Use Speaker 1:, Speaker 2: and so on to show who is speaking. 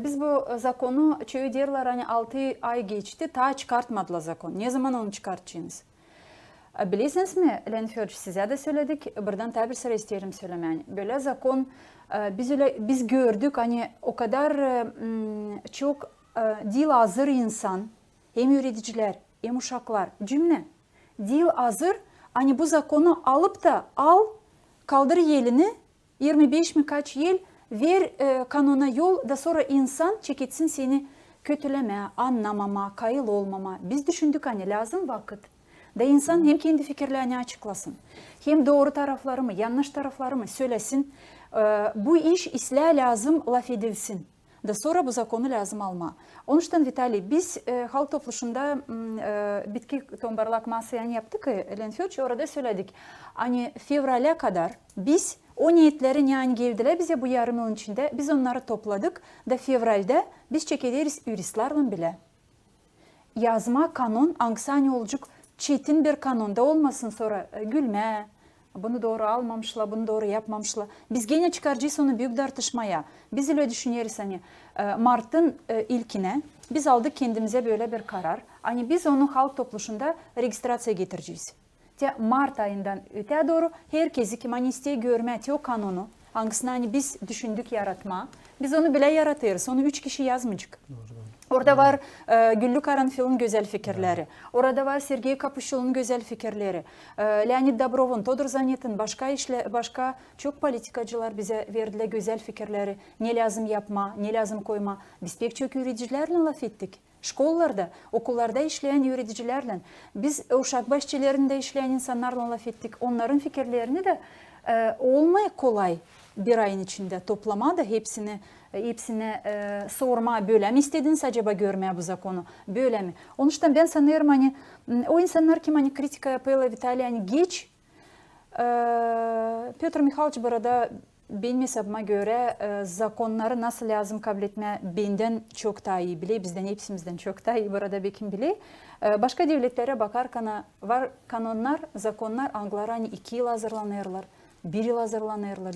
Speaker 1: Biz bu zakonu çöğü diyorlar hani 6 ay geçti, ta çıkartmadılar zakon. Ne zaman onu çıkartacağınız? Bilirsiniz mi? Lenförç size de söyledik. Buradan tabi sıra isterim söylemeyi. Böyle zakon biz gördük hani o kadar çok dil hazır insan, hem üreticiler hem uşaklar cümle. Dil hazır hani bu zakonu alıp da kaldır yelini 25 mi kaç yıl ver kanuna yol da sonra insan çeketsin seni kötüleme, anlamama, kayıl olmama. Biz düşündük hani lazım vakit. Da insan hem kendi fikirlerini açıklasın, hem doğru tarafları mı, yanlış tarafları mı söylesin. Bu iş islah lazım, laf edilsin. Da sonra bu zakonu lazım alma. Onun için Vitali, biz halk topluluğunda bitki tombarlakması yaptık. Lenförç orada söyledik. Hani fevrale kadar biz o niyetlerin yani geldiler bize bu yarım yılın içinde. Biz onları topladık da fevralde biz çekeriz juristlerle bile. Yazma kanun, angsani olacak çetin bir kanunda olmasın sonra gülme. Bunu doğru almamışlar, bunu doğru yapmamışlar. Biz gene çıkaracağız onu büyük tartışmaya. Biz öyle düşünüyoruz hani Mart'ın ilkine biz aldık kendimize böyle bir karar. Hani biz onu halk topluluğunda registrasyon getireceğiz. Mart ayından öteye doğru herkesi kim hani isteği görme o kanunu hangisini hani biz düşündük yaratma. Biz onu bile yaratırız. Onu 3 kişi yazmayacak. Orada var Güllü Karanfil'in güzel fikirleri. Orada var Sergey Kapışıl'ın güzel fikirleri. Leonid Dobrov'un, Todor Zanet'in başka çok politikacılar bize verdiler güzel fikirleri. Ne lazım yapma, ne lazım koyma. Biz pek çok üreticilerle laf ettik. Şkollarda, okullarda işleyen üreticilerle. Biz uşak bahçelerinde işleyen insanlarla laf ettik. Onların fikirlerini de olmaya kolay bir ayın içinde toplama da hepsine sorma böyle mi istediniz acaba görmeye bu zakonu böyle mi? Onun için ben sanıyorum hani o insanlar kim hani kritika yapıyorlar Vitali hani geç Piotr Mikhailovich burada benim hesabıma göre zakonları nasıl lazım kabul etme benden çok daha iyi bile bizden hepsimizden çok daha iyi burada bekim bile. Başka devletlere bakarken var kanunlar zakonlar Anglara hani 2 yıl hazırlanırlar 1 yıl hazırlanırlar.